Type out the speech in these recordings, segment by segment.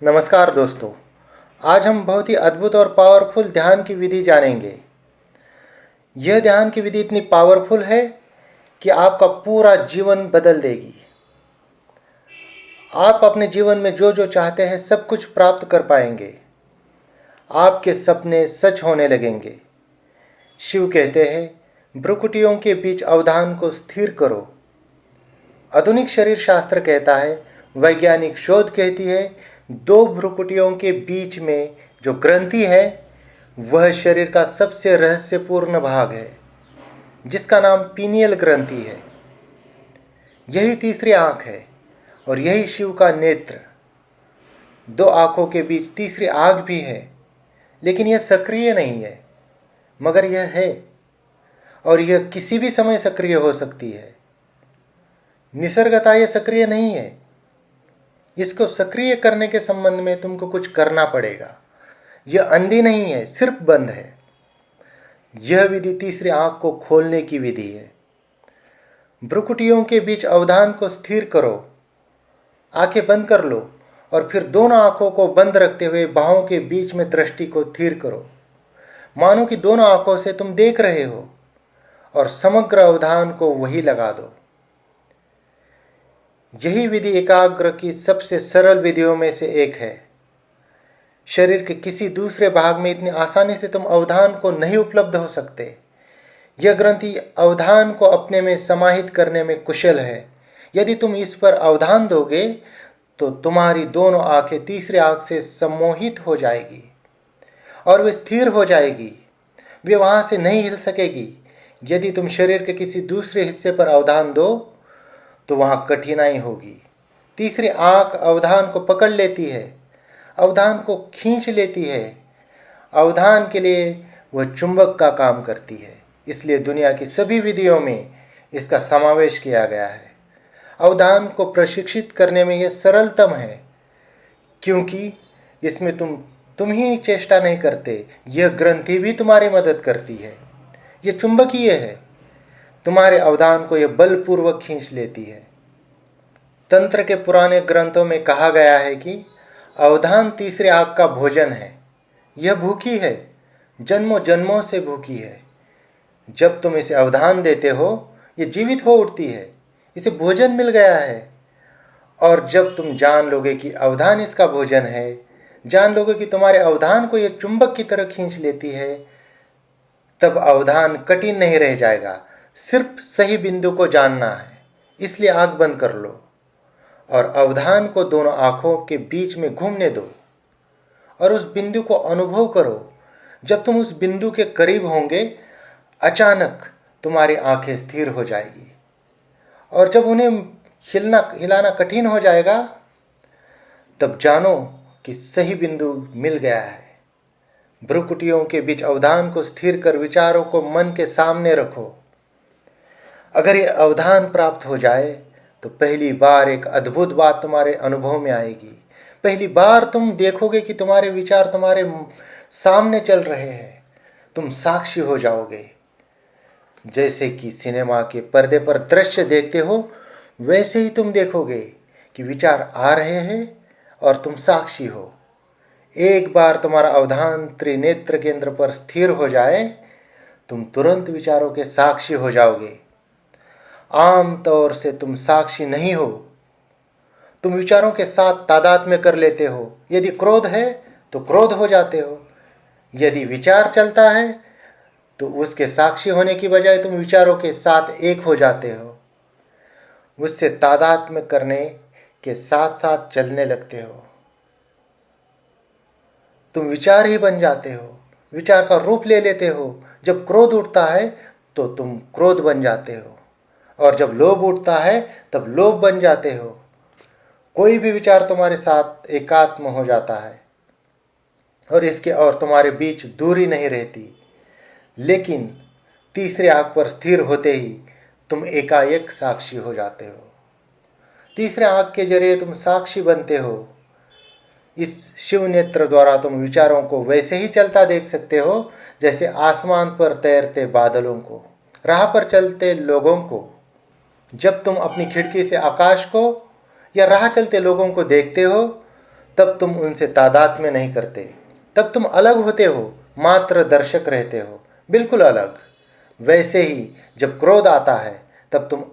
नमस्कार दोस्तों। आज हम बहुत ही अद्भुत और पावरफुल ध्यान की विधि जानेंगे। यह ध्यान की विधि इतनी पावरफुल है कि आपका पूरा जीवन बदल देगी। आप अपने जीवन में जो जो चाहते हैं सब कुछ प्राप्त कर पाएंगे। आपके सपने सच होने लगेंगे। शिव कहते हैं, भ्रुकुटियों के बीच अवधान को स्थिर करो। आधुनिक शरीर शास्त्र कहता है, वैज्ञानिक शोध कहती है, दो भ्रुकुटियों के बीच में जो ग्रंथि है वह शरीर का सबसे रहस्यपूर्ण भाग है, जिसका नाम पीनियल ग्रंथि है। यही तीसरी आंख है और यही शिव का नेत्र। दो आंखों के बीच तीसरी आंख भी है, लेकिन यह सक्रिय नहीं है, मगर यह है और यह किसी भी समय सक्रिय हो सकती है। निसर्गतः यह सक्रिय नहीं है। इसको सक्रिय करने के संबंध में तुमको कुछ करना पड़ेगा। यह अंधी नहीं है, सिर्फ बंद है। यह विधि तीसरी आंख को खोलने की विधि है। भ्रुकुटियों के बीच अवधान को स्थिर करो। आंखें बंद कर लो और फिर दोनों आंखों को बंद रखते हुए बाहों के बीच में दृष्टि को स्थिर करो। मानो कि दोनों आंखों से तुम देख रहे हो और समग्र अवधान को वही लगा दो। यही विधि एकाग्र की सबसे सरल विधियों में से एक है। शरीर के किसी दूसरे भाग में इतनी आसानी से तुम अवधान को नहीं उपलब्ध हो सकते। यह ग्रंथि अवधान को अपने में समाहित करने में कुशल है। यदि तुम इस पर अवधान दोगे तो तुम्हारी दोनों आंखें तीसरी आंख से सम्मोहित हो जाएगी और वे स्थिर हो जाएगी। वे वहां से नहीं हिल सकेगी। यदि तुम शरीर के किसी दूसरे हिस्से पर अवधान दो तो वहां कठिनाई होगी। तीसरी आंख अवधान को पकड़ लेती है, अवधान को खींच लेती है। अवधान के लिए वह चुंबक का काम करती है। इसलिए दुनिया की सभी विधियों में इसका समावेश किया गया है। अवधान को प्रशिक्षित करने में यह सरलतम है, क्योंकि इसमें तुम ही चेष्टा नहीं करते, यह ग्रंथि भी तुम्हारी मदद करती है। यह चुंबकीय है, तुम्हारे अवधान को यह बलपूर्वक खींच लेती है। तंत्र के पुराने ग्रंथों में कहा गया है कि अवधान तीसरे आंख का भोजन है। यह भूखी है, जन्मों जन्मों से भूखी है। जब तुम इसे अवधान देते हो, यह जीवित हो उठती है। इसे भोजन मिल गया है। और जब तुम जान लोगे कि अवधान इसका भोजन है, जान लोगे कि तुम्हारे अवधान को यह चुंबक की तरह खींच लेती है, तब अवधान कठिन नहीं रह जाएगा। सिर्फ सही बिंदु को जानना है। इसलिए आंख बंद कर लो और अवधान को दोनों आंखों के बीच में घूमने दो और उस बिंदु को अनुभव करो। जब तुम उस बिंदु के करीब होंगे, अचानक तुम्हारी आंखें स्थिर हो जाएगी और जब उन्हें हिलाना कठिन हो जाएगा, तब जानो कि सही बिंदु मिल गया है। भ्रुकुटियों के बीच अवधान को स्थिर कर विचारों को मन के सामने रखो। अगर ये अवधान प्राप्त हो जाए तो पहली बार एक अद्भुत बात तुम्हारे अनुभव में आएगी। पहली बार तुम देखोगे कि तुम्हारे विचार तुम्हारे सामने चल रहे हैं। तुम साक्षी हो जाओगे। जैसे कि सिनेमा के पर्दे पर दृश्य देखते हो, वैसे ही तुम देखोगे कि विचार आ रहे हैं और तुम साक्षी हो। एक बार तुम्हारा अवधान त्रिनेत्र केंद्र पर स्थिर हो जाए, तुम तुरंत विचारों के साक्षी हो जाओगे। आम तौर से तुम साक्षी नहीं हो, तुम विचारों के साथ तादात्म्य कर लेते हो। यदि क्रोध है तो क्रोध हो जाते हो। यदि विचार चलता है तो उसके साक्षी होने की बजाय तुम विचारों के साथ एक हो जाते हो। उससे तादात्म्य करने के साथ साथ चलने लगते हो। तुम विचार ही बन जाते हो, विचार का रूप ले लेते हो। जब क्रोध उठता है तो तुम क्रोध बन जाते हो और जब लोभ उठता है तब लोभ बन जाते हो। कोई भी विचार तुम्हारे साथ एकात्म हो जाता है और तुम्हारे बीच दूरी नहीं रहती। लेकिन तीसरे आंख पर स्थिर होते ही तुम एकाएक साक्षी हो जाते हो। तीसरे आंख के जरिए तुम साक्षी बनते हो। इस शिव नेत्र द्वारा तुम विचारों को वैसे ही चलता देख सकते हो जैसे आसमान पर तैरते बादलों को, राह पर चलते लोगों को। जब तुम अपनी खिड़की से आकाश को या राह चलते लोगों को देखते हो तब तुम उनसे तादात्म्य नहीं करते। तब तुम अलग होते हो, मात्र दर्शक रहते हो, बिल्कुल अलग। वैसे ही जब क्रोध आता है तब तुम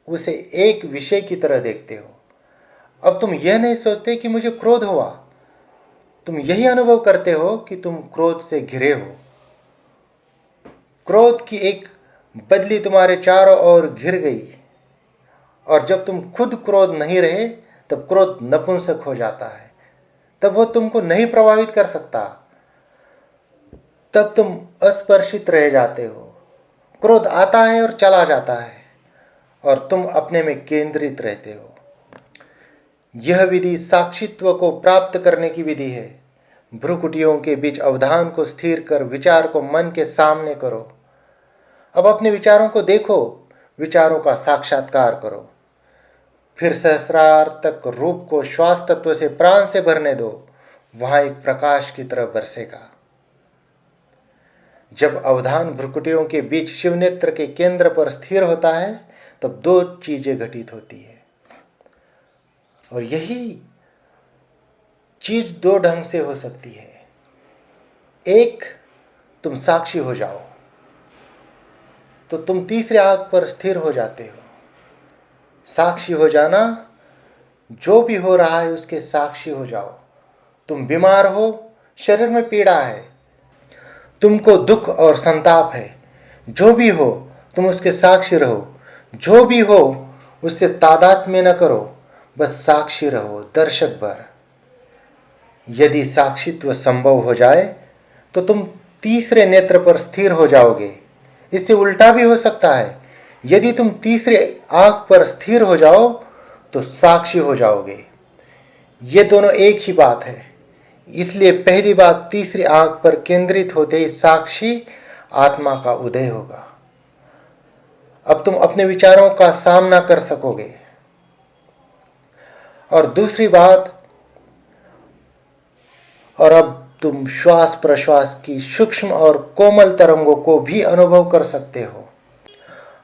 उसे एक विषय की तरह देखते हो। अब तुम यह नहीं सोचते कि मुझे क्रोध हुआ, तुम यही अनुभव करते हो कि तुम क्रोध से घिरे हो। क्रोध की एक बदली तुम्हारे चारों ओर घिर गई, और जब तुम खुद क्रोध नहीं रहे तब क्रोध नपुंसक हो जाता है, तब वो तुमको नहीं प्रभावित कर सकता, तब तुम अस्पर्शित रह जाते हो। क्रोध आता है और चला जाता है और तुम अपने में केंद्रित रहते हो। यह विधि साक्षित्व को प्राप्त करने की विधि है। भ्रुकुटियों के बीच अवधान को स्थिर कर विचार को मन के सामने करो। अब अपने विचारों को देखो, विचारों का साक्षात्कार करो। फिर सहस्रार्थक रूप को श्वास तत्व से प्राण से भरने दो, वहां एक प्रकाश की तरह बरसेगा। जब अवधान भ्रुकुटियों के बीच शिवनेत्र के केंद्र पर स्थिर होता है तब दो चीजें घटित होती है, और यही चीज दो ढंग से हो सकती है। एक, तुम साक्षी हो जाओ तो तुम तीसरे आंख पर स्थिर हो जाते हो। साक्षी हो जाना, जो भी हो रहा है उसके साक्षी हो जाओ। तुम बीमार हो, शरीर में पीड़ा है, तुमको दुख और संताप है, जो भी हो तुम उसके साक्षी रहो। जो भी हो उससे तादात्म्य न करो, बस साक्षी रहो, दर्शक भर। यदि साक्षित्व संभव हो जाए तो तुम तीसरे नेत्र पर स्थिर हो जाओगे। इससे उल्टा भी हो सकता है, यदि तुम तीसरे आंख पर स्थिर हो जाओ तो साक्षी हो जाओगे। ये दोनों एक ही बात है। इसलिए पहली बात, तीसरी आंख पर केंद्रित होते ही साक्षी आत्मा का उदय होगा। अब तुम अपने विचारों का सामना कर सकोगे। और दूसरी बात, और अब तुम श्वास प्रश्वास की सूक्ष्म और कोमल तरंगों को भी अनुभव कर सकते हो।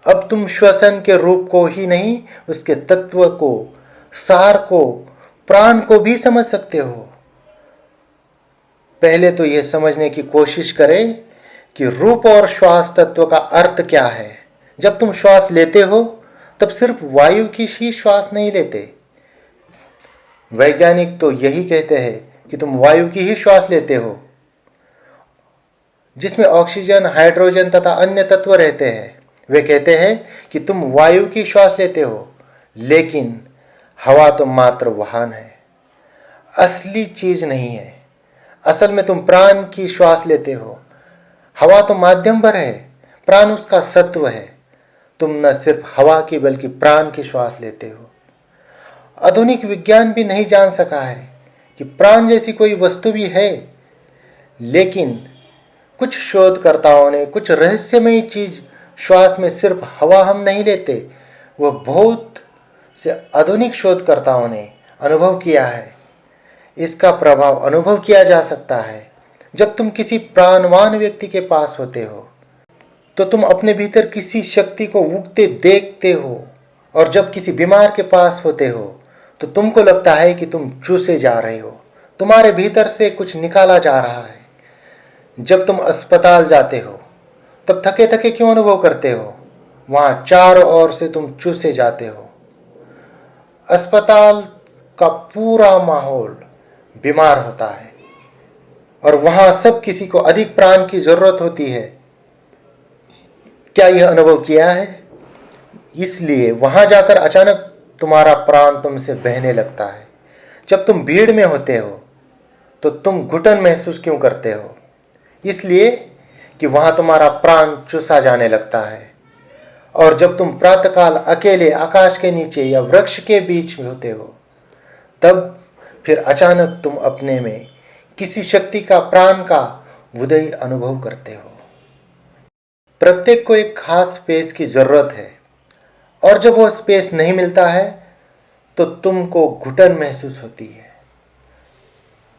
अब तुम श्वसन के रूप को ही नहीं, उसके तत्व को, सार को, प्राण को भी समझ सकते हो। पहले तो यह समझने की कोशिश करें कि रूप और श्वास तत्व का अर्थ क्या है। जब तुम श्वास लेते हो तब सिर्फ वायु की ही श्वास नहीं लेते। वैज्ञानिक तो यही कहते हैं कि तुम वायु की ही श्वास लेते हो, जिसमें ऑक्सीजन, हाइड्रोजन तथा अन्य तत्व रहते हैं। वे कहते हैं कि तुम वायु की श्वास लेते हो, लेकिन हवा तो मात्र वाहन है, असली चीज नहीं है। असल में तुम प्राण की श्वास लेते हो। हवा तो माध्यम भर है, प्राण उसका सत्व है। तुम न सिर्फ हवा की बल्कि प्राण की श्वास लेते हो। आधुनिक विज्ञान भी नहीं जान सका है कि प्राण जैसी कोई वस्तु भी है, लेकिन कुछ शोधकर्ताओं ने कुछ रहस्यमयी चीज श्वास में सिर्फ हवा हम नहीं लेते, वह बहुत से आधुनिक शोधकर्ताओं ने अनुभव किया है। इसका प्रभाव अनुभव किया जा सकता है जब तुम किसी प्राणवान व्यक्ति के पास होते हो, तो तुम अपने भीतर किसी शक्ति को उगते देखते हो, और जब किसी बीमार के पास होते हो तो तुमको लगता है कि तुम चूसे जा रहे हो, तुम्हारे भीतर से कुछ निकाला जा रहा है। जब तुम अस्पताल जाते हो तब थके थके क्यों अनुभव करते हो? वहां चारों ओर से तुम चूसे जाते हो। अस्पताल का पूरा माहौल बीमार होता है और वहां सब किसी को अधिक प्राण की जरूरत होती है। क्या यह अनुभव किया है? इसलिए वहां जाकर अचानक तुम्हारा प्राण तुमसे बहने लगता है। जब तुम भीड़ में होते हो तो तुम घुटन महसूस क्यों करते हो? इसलिए कि वहां तुम्हारा प्राण चूसा जाने लगता है। और जब तुम प्रातःकाल अकेले आकाश के नीचे या वृक्ष के बीच में होते हो, तब फिर अचानक तुम अपने में किसी शक्ति का, प्राण का उदय अनुभव करते हो। प्रत्येक को एक खास स्पेस की जरूरत है, और जब वो स्पेस नहीं मिलता है तो तुमको घुटन महसूस होती है।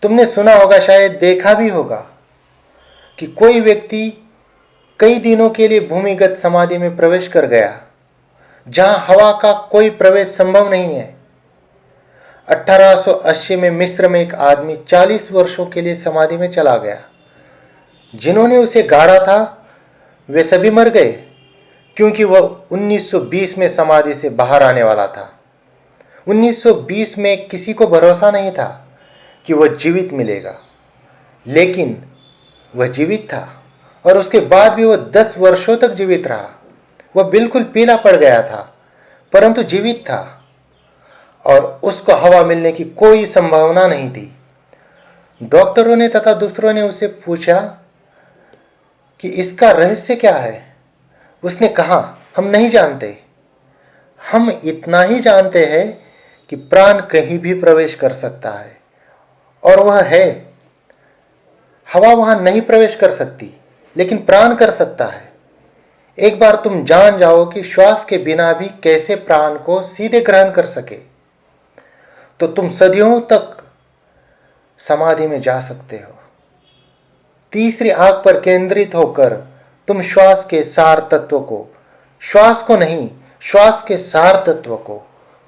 तुमने सुना होगा, शायद देखा भी होगा, कि कोई व्यक्ति कई दिनों के लिए भूमिगत समाधि में प्रवेश कर गया, जहां हवा का कोई प्रवेश संभव नहीं है। 1880 में मिस्र में एक आदमी 40 वर्षों के लिए समाधि में चला गया। जिन्होंने उसे गाड़ा था वे सभी मर गए, क्योंकि वह 1920 में समाधि से बाहर आने वाला था। 1920 में किसी को भरोसा नहीं था कि वह जीवित मिलेगा, लेकिन वह जीवित था और उसके बाद भी वह 10 वर्षों तक जीवित रहा। वह बिल्कुल पीला पड़ गया था, परंतु जीवित था और उसको हवा मिलने की कोई संभावना नहीं थी। डॉक्टरों ने तथा दूसरों ने उसे पूछा कि इसका रहस्य क्या है। उसने कहा, हम नहीं जानते। हम इतना ही जानते हैं कि प्राण कहीं भी प्रवेश कर सकता है, और वह है। हवा वहां नहीं प्रवेश कर सकती, लेकिन प्राण कर सकता है। एक बार तुम जान जाओ कि श्वास के बिना भी कैसे प्राण को सीधे ग्रहण कर सके, तो तुम सदियों तक समाधि में जा सकते हो। तीसरी आंख पर केंद्रित होकर तुम श्वास के सार तत्व को, श्वास को नहीं, श्वास के सार तत्व को,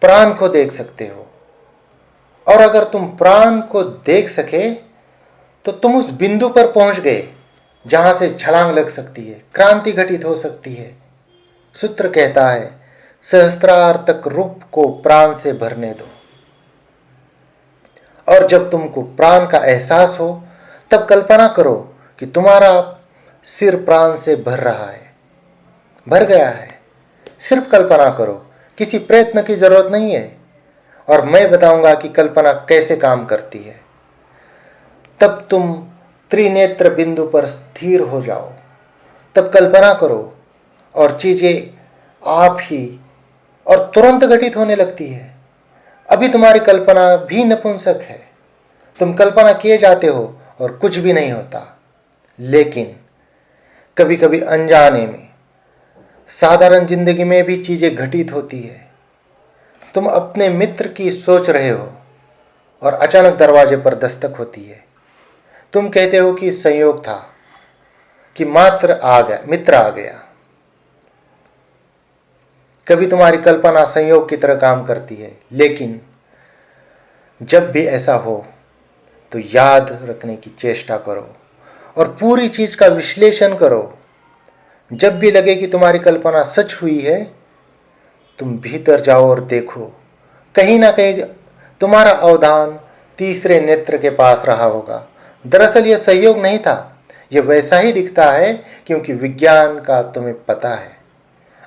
प्राण को देख सकते हो। और अगर तुम प्राण को देख सके तो तुम उस बिंदु पर पहुंच गए जहां से छलांग लग सकती है, क्रांति घटित हो सकती है। सूत्र कहता है, सहस्त्रार्थ रूप को प्राण से भरने दो। और जब तुमको प्राण का एहसास हो, तब कल्पना करो कि तुम्हारा सिर प्राण से भर रहा है, भर गया है। सिर्फ कल्पना करो, किसी प्रयत्न की जरूरत नहीं है। और मैं बताऊंगा कि कल्पना कैसे काम करती है। तब तुम त्रिनेत्र बिंदु पर स्थिर हो जाओ। तब कल्पना करो और चीजें आप ही और तुरंत घटित होने लगती है। अभी तुम्हारी कल्पना भी नपुंसक है। तुम कल्पना किए जाते हो और कुछ भी नहीं होता। लेकिन कभी कभी अनजाने में, साधारण जिंदगी में भी चीजें घटित होती है। तुम अपने मित्र की सोच रहे हो और अचानक दरवाजे पर दस्तक होती है। तुम कहते हो कि संयोग था कि मित्र आ गया। कभी तुम्हारी कल्पना संयोग की तरह काम करती है, लेकिन जब भी ऐसा हो तो याद रखने की चेष्टा करो और पूरी चीज का विश्लेषण करो। जब भी लगे कि तुम्हारी कल्पना सच हुई है, तुम भीतर जाओ और देखो, कहीं ना कहीं तुम्हारा अवधान तीसरे नेत्र के पास रहा होगा। दरअसल यह संयोग नहीं था, यह वैसा ही दिखता है क्योंकि विज्ञान का तुम्हें पता है।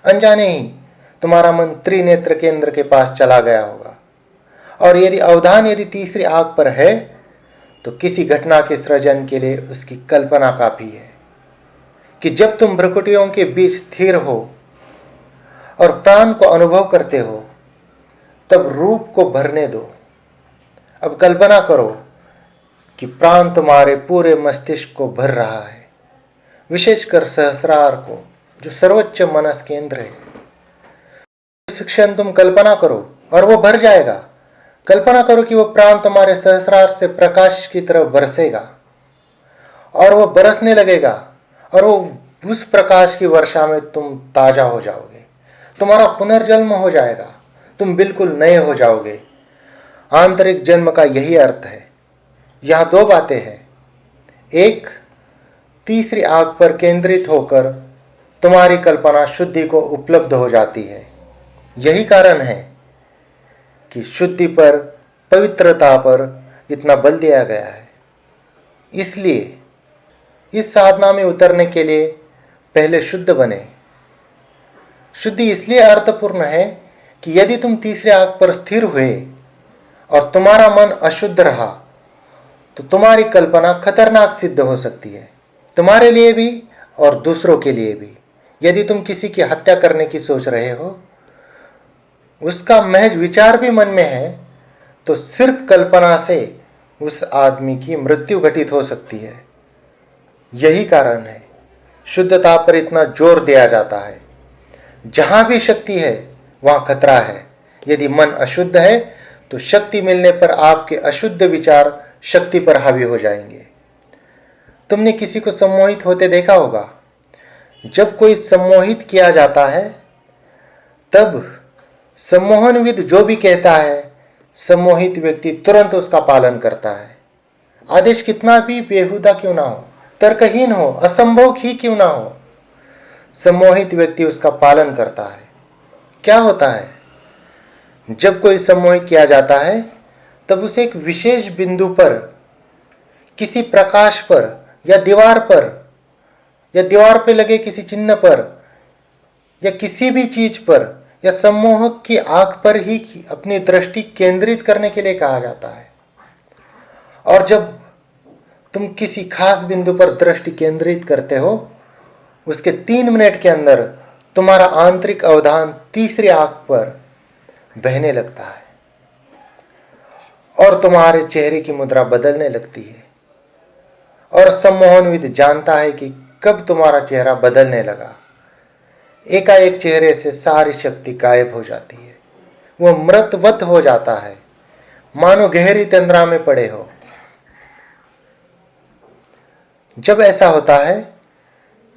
अनजाने ही तुम्हारा मन त्रिनेत्र केंद्र के पास चला गया होगा। और यदि अवधान यदि तीसरी आंख पर है, तो किसी घटना के सृजन के लिए उसकी कल्पना काफी है। कि जब तुम भ्रुकुटियों के बीच स्थिर हो और प्राण को अनुभव करते हो, तब रूप को भरने दो। अब कल्पना करो कि प्राण तुम्हारे पूरे मस्तिष्क को भर रहा है, विशेषकर सहस्रार को, जो सर्वोच्च मनस केंद्र है। उस क्षण तुम कल्पना करो और वो भर जाएगा। कल्पना करो कि वो प्राण तुम्हारे सहस्रार से प्रकाश की तरह बरसेगा और वो बरसने लगेगा, और वो उस प्रकाश की वर्षा में तुम ताजा हो जाओगे। तुम्हारा पुनर्जन्म हो जाएगा, तुम बिल्कुल नए हो जाओगे। आंतरिक जन्म का यही अर्थ है। यहां दो बातें हैं। एक, तीसरी आंख पर केंद्रित होकर तुम्हारी कल्पना शुद्धि को उपलब्ध हो जाती है। यही कारण है कि शुद्धि पर, पवित्रता पर इतना बल दिया गया है। इसलिए इस साधना में उतरने के लिए पहले शुद्ध बने। शुद्धि इसलिए अर्थपूर्ण है कि यदि तुम तीसरे आंख पर स्थिर हुए और तुम्हारा मन अशुद्ध रहा, तो तुम्हारी कल्पना खतरनाक सिद्ध हो सकती है, तुम्हारे लिए भी और दूसरों के लिए भी। यदि तुम किसी की हत्या करने की सोच रहे हो, उसका महज विचार भी मन में है, तो सिर्फ कल्पना से उस आदमी की मृत्यु घटित हो सकती है। यही कारण है शुद्धता पर इतना जोर दिया जाता है। जहां भी शक्ति है वहां खतरा है। यदि मन अशुद्ध है तो शक्ति मिलने पर आपके अशुद्ध विचार शक्ति पर हावी हो जाएंगे। तुमने किसी को सम्मोहित होते देखा होगा। जब कोई सम्मोहित किया जाता है, तब सम्मोहनविद जो भी कहता है सम्मोहित व्यक्ति तुरंत उसका पालन करता है। आदेश कितना भी बेहुदा क्यों ना हो, तर्कहीन हो, असंभव ही क्यों ना हो, सम्मोहित व्यक्ति उसका पालन करता है। क्या होता है, जब कोई सम्मोहित किया जाता है तब उसे एक विशेष बिंदु पर, किसी प्रकाश पर या दीवार पर, या दीवार पर लगे किसी चिन्ह पर, या किसी भी चीज पर, या सम्मोहक की आंख पर ही अपनी दृष्टि केंद्रित करने के लिए कहा जाता है। और जब तुम किसी खास बिंदु पर दृष्टि केंद्रित करते हो, उसके 3 मिनट के अंदर तुम्हारा आंतरिक अवधान तीसरी आंख पर बहने लगता है और तुम्हारे चेहरे की मुद्रा बदलने लगती है। और सम्मोहनविद जानता है कि कब तुम्हारा चेहरा बदलने लगा। एकाएक चेहरे से सारी शक्ति गायब हो जाती है, वह मृतवत हो जाता है, मानो गहरी तंद्रा में पड़े हो। जब ऐसा होता है,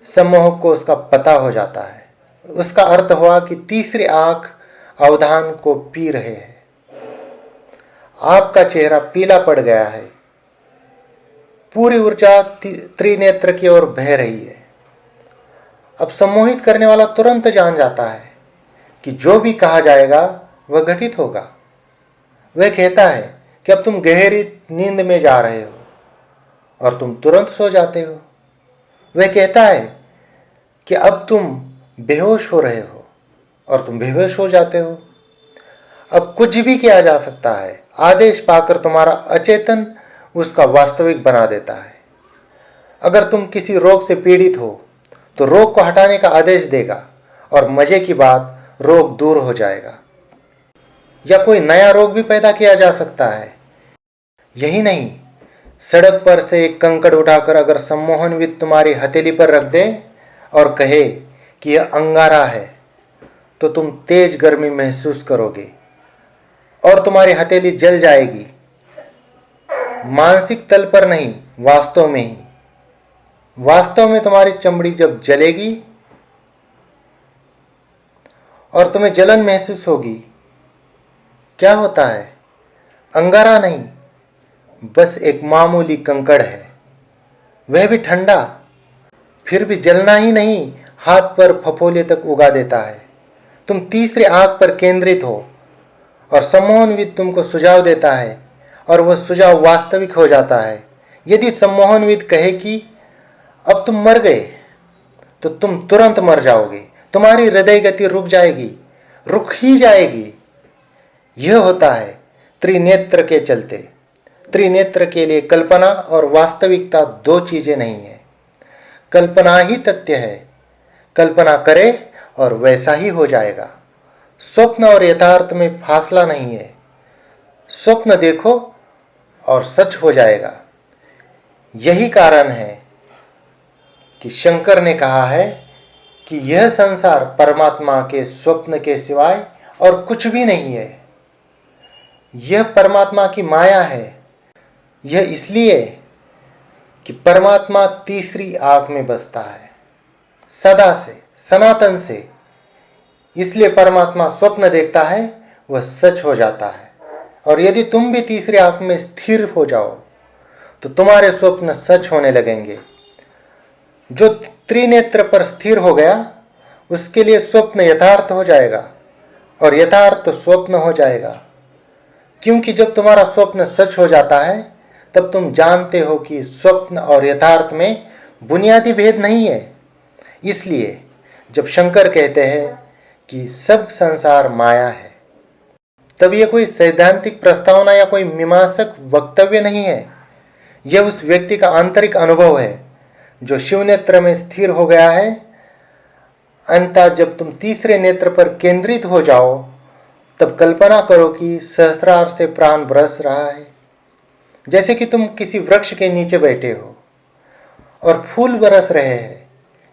सम्मोहक को उसका पता हो जाता है। उसका अर्थ हुआ कि तीसरी आंख अवधान को पी रहे हैं। आपका चेहरा पीला पड़ गया है, पूरी ऊर्जा त्रिनेत्र की ओर बह रही है। अब सम्मोहित करने वाला तुरंत जान जाता है कि जो भी कहा जाएगा वह घटित होगा। वह कहता है कि अब तुम गहरी नींद में जा रहे हो और तुम तुरंत सो जाते हो। वह कहता है कि अब तुम बेहोश हो रहे हो और तुम बेहोश हो जाते हो। अब कुछ भी किया जा सकता है, आदेश पाकर तुम्हारा अचेतन उसका वास्तविक बना देता है। अगर तुम किसी रोग से पीड़ित हो तो रोग को हटाने का आदेश देगा और मजे की बात, रोग दूर हो जाएगा। या कोई नया रोग भी पैदा किया जा सकता है। यही नहीं, सड़क पर से एक कंकड़ उठाकर अगर सम्मोहनविद तुम्हारी हथेली पर रख दे और कहे कि यह अंगारा है, तो तुम तेज गर्मी महसूस करोगे और तुम्हारी हथेली जल जाएगी। मानसिक तल पर नहीं, वास्तव में ही। वास्तव में तुम्हारी चमड़ी जब जलेगी और तुम्हें जलन महसूस होगी, क्या होता है? अंगारा नहीं, बस एक मामूली कंकड़ है, वह भी ठंडा। फिर भी जलना ही नहीं, हाथ पर फफोले तक उगा देता है। तुम तीसरी आंख पर केंद्रित हो और सम्मोहनविद तुमको सुझाव देता है और वह सुझाव वास्तविक हो जाता है। यदि सम्मोहनविद कहे कि अब तुम मर गए, तो तुम तुरंत मर जाओगे। तुम्हारी हृदय गति रुक जाएगी, रुक ही जाएगी। यह होता है त्रिनेत्र के चलते। त्रिनेत्र के लिए कल्पना और वास्तविकता दो चीजें नहीं है। कल्पना ही तथ्य है। कल्पना करे और वैसा ही हो जाएगा। स्वप्न और यथार्थ में फासला नहीं है। स्वप्न देखो और सच हो जाएगा। यही कारण है कि शंकर ने कहा है कि यह संसार परमात्मा के स्वप्न के सिवाय और कुछ भी नहीं है। यह परमात्मा की माया है। यह इसलिए कि परमात्मा तीसरी आंख में बसता है, सदा से, सनातन से। इसलिए परमात्मा स्वप्न देखता है, वह सच हो जाता है। और यदि तुम भी तीसरी आंख में स्थिर हो जाओ तो तुम्हारे स्वप्न सच होने लगेंगे। जो त्रिनेत्र पर स्थिर हो गया, उसके लिए स्वप्न यथार्थ हो जाएगा और यथार्थ स्वप्न हो जाएगा। क्योंकि जब तुम्हारा स्वप्न सच हो जाता है, तब तुम जानते हो कि स्वप्न और यथार्थ में बुनियादी भेद नहीं है। इसलिए जब शंकर कहते हैं कि सब संसार माया है, तब यह कोई सैद्धांतिक प्रस्तावना या कोई मीमांसक वक्तव्य नहीं है। यह उस व्यक्ति का आंतरिक अनुभव है जो शिव नेत्र में स्थिर हो गया है। अंततः जब तुम तीसरे नेत्र पर केंद्रित हो जाओ, तब कल्पना करो कि सहस्रार से प्राण बरस रहा है। जैसे कि तुम किसी वृक्ष के नीचे बैठे हो और फूल बरस रहे हैं,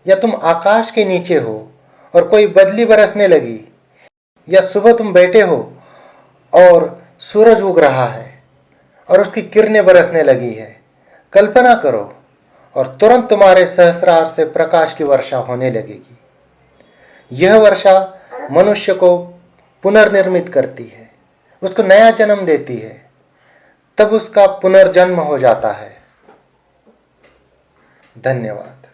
या तुम आकाश के नीचे हो और कोई बदली बरसने लगी, या सुबह तुम बैठे हो और सूरज उग रहा है और उसकी किरणें बरसने लगी है। कल्पना करो और तुरंत तुम्हारे सहस्रार से प्रकाश की वर्षा होने लगेगी। यह वर्षा मनुष्य को पुनर्निर्मित करती है, उसको नया जन्म देती है, तब उसका पुनर्जन्म हो जाता है। धन्यवाद।